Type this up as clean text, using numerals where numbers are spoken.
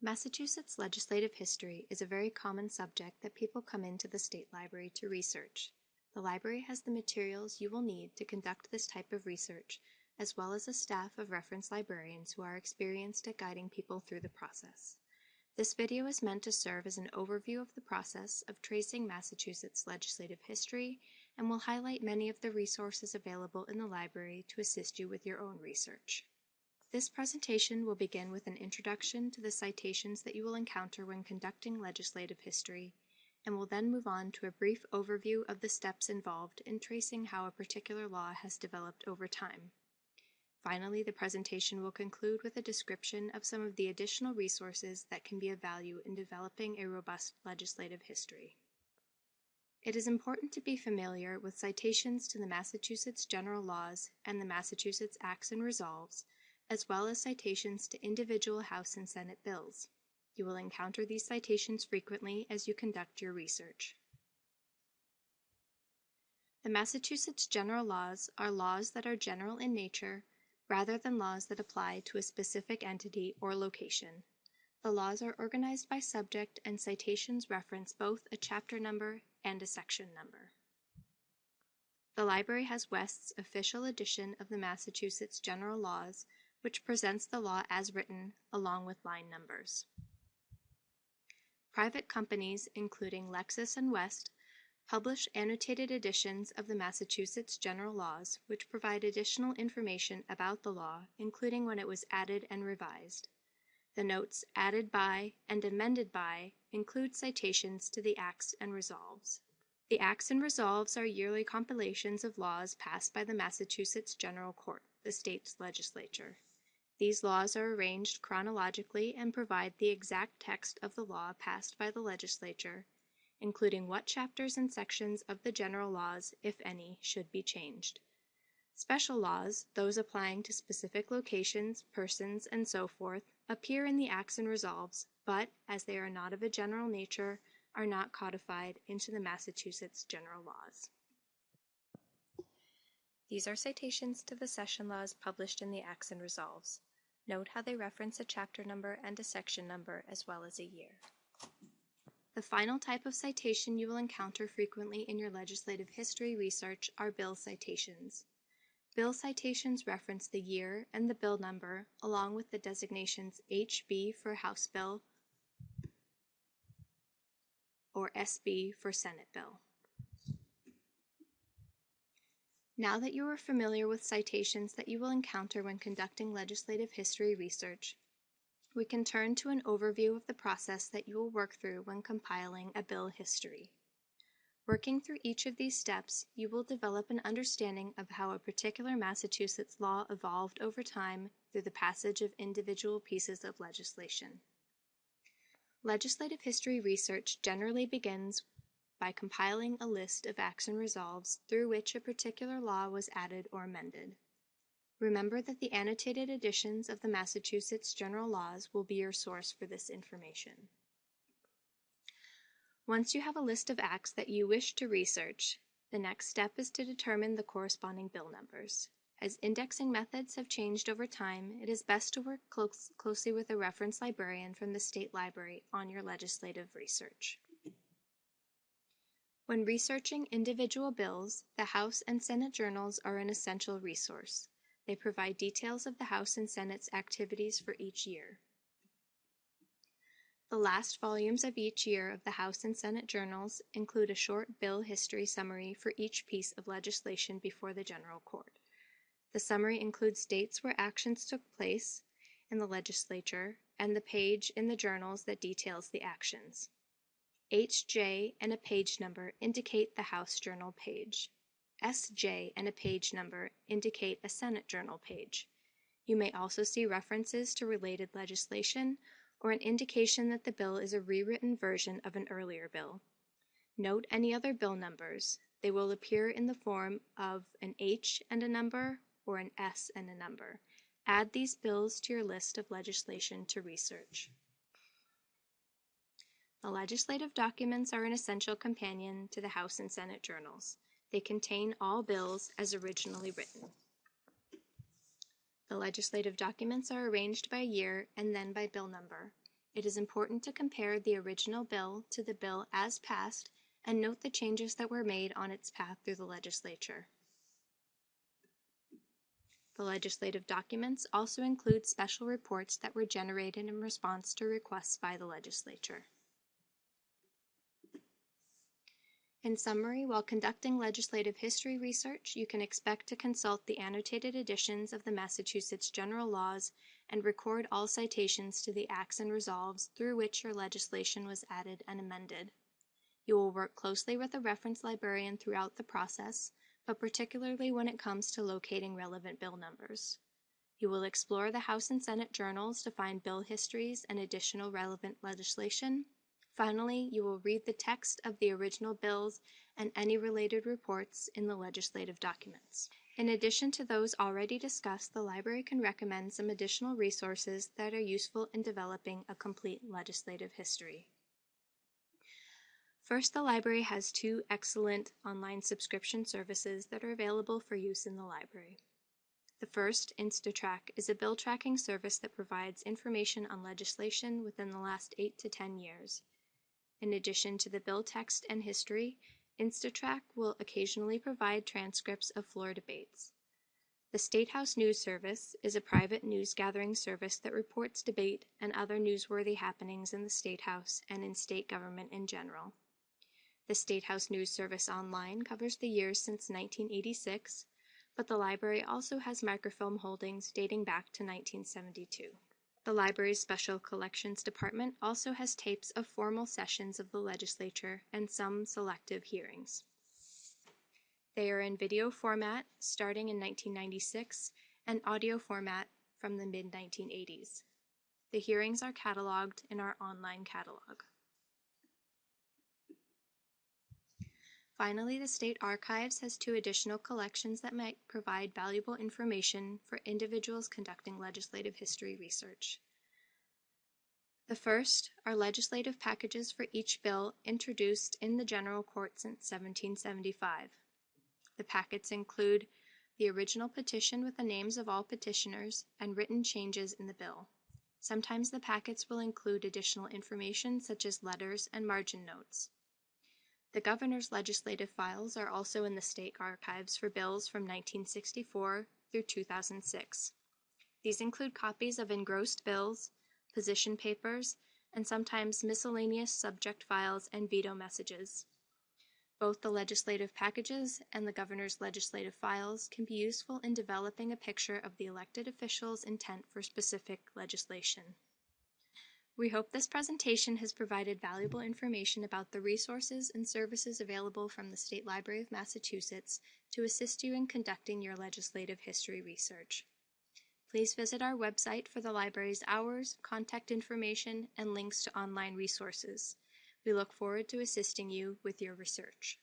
Massachusetts legislative history is a very common subject that people come into the State Library to research. The library has the materials you will need to conduct this type of research, as well as a staff of reference librarians who are experienced at guiding people through the process. This video is meant to serve as an overview of the process of tracing Massachusetts legislative history and will highlight many of the resources available in the library to assist you with your own research. This presentation will begin with an introduction to the citations that you will encounter when conducting legislative history, and will then move on to a brief overview of the steps involved in tracing how a particular law has developed over time. Finally, the presentation will conclude with a description of some of the additional resources that can be of value in developing a robust legislative history. It is important to be familiar with citations to the Massachusetts General Laws and the Massachusetts Acts and Resolves, as well as citations to individual House and Senate bills. You will encounter these citations frequently as you conduct your research. The Massachusetts General Laws are laws that are general in nature, rather than laws that apply to a specific entity or location. The laws are organized by subject, and citations reference both a chapter number and a section number. The library has West's official edition of the Massachusetts General Laws, which presents the law as written, along with line numbers. Private companies, including Lexis and West, publish annotated editions of the Massachusetts General Laws, which provide additional information about the law, including when it was added and revised. The notes added by and amended by include citations to the Acts and Resolves. The Acts and Resolves are yearly compilations of laws passed by the Massachusetts General Court, the state's legislature. These laws are arranged chronologically and provide the exact text of the law passed by the legislature, including what chapters and sections of the general laws, if any, should be changed. Special laws, those applying to specific locations, persons, and so forth, appear in the Acts and Resolves, but, as they are not of a general nature, are not codified into the Massachusetts General Laws. These are citations to the session laws published in the Acts and Resolves. Note how they reference a chapter number and a section number, as well as a year. The final type of citation you will encounter frequently in your legislative history research are bill citations. Bill citations reference the year and the bill number, along with the designations HB for House Bill or SB for Senate Bill. Now that you are familiar with citations that you will encounter when conducting legislative history research, we can turn to an overview of the process that you will work through when compiling a bill history. Working through each of these steps, you will develop an understanding of how a particular Massachusetts law evolved over time through the passage of individual pieces of legislation. Legislative history research generally begins by compiling a list of Acts and Resolves through which a particular law was added or amended. Remember that the annotated editions of the Massachusetts General Laws will be your source for this information. Once you have a list of acts that you wish to research, the next step is to determine the corresponding bill numbers. As indexing methods have changed over time, it is best to work closely with a reference librarian from the State Library on your legislative research. When researching individual bills, the House and Senate journals are an essential resource. They provide details of the House and Senate's activities for each year. The last volumes of each year of the House and Senate journals include a short bill history summary for each piece of legislation before the General Court. The summary includes dates where actions took place in the legislature and the page in the journals that details the actions. HJ and a page number indicate the House Journal page. SJ and a page number indicate a Senate Journal page. You may also see references to related legislation or an indication that the bill is a rewritten version of an earlier bill. Note any other bill numbers. They will appear in the form of an H and a number or an S and a number. Add these bills to your list of legislation to research. The legislative documents are an essential companion to the House and Senate journals. They contain all bills as originally written. The legislative documents are arranged by year and then by bill number. It is important to compare the original bill to the bill as passed and note the changes that were made on its path through the legislature. The legislative documents also include special reports that were generated in response to requests by the legislature. In summary, while conducting legislative history research, you can expect to consult the annotated editions of the Massachusetts General Laws and record all citations to the acts and resolves through which your legislation was added and amended. You will work closely with a reference librarian throughout the process, but particularly when it comes to locating relevant bill numbers. You will explore the House and Senate journals to find bill histories and additional relevant legislation. Finally, you will read the text of the original bills and any related reports in the legislative documents. In addition to those already discussed, the library can recommend some additional resources that are useful in developing a complete legislative history. First, the library has 2 excellent online subscription services that are available for use in the library. The first, InstaTrack, is a bill tracking service that provides information on legislation within the last 8 to 10 years. In addition to the bill text and history, InstaTrack will occasionally provide transcripts of floor debates. The State House News Service is a private news gathering service that reports debate and other newsworthy happenings in the State House and in state government in general. The State House News Service Online covers the years since 1986, but the library also has microfilm holdings dating back to 1972. The library's Special Collections Department also has tapes of formal sessions of the legislature and some selective hearings. They are in video format starting in 1996 and audio format from the mid-1980s. The hearings are cataloged in our online catalog. Finally, the State Archives has 2 additional collections that might provide valuable information for individuals conducting legislative history research. The first are legislative packages for each bill introduced in the General Court since 1775. The packets include the original petition with the names of all petitioners and written changes in the bill. Sometimes the packets will include additional information such as letters and margin notes. The governor's legislative files are also in the state archives for bills from 1964 through 2006. These include copies of engrossed bills, position papers, and sometimes miscellaneous subject files and veto messages. Both the legislative packages and the governor's legislative files can be useful in developing a picture of the elected officials' intent for specific legislation. We hope this presentation has provided valuable information about the resources and services available from the State Library of Massachusetts to assist you in conducting your legislative history research. Please visit our website for the library's hours, contact information, and links to online resources. We look forward to assisting you with your research.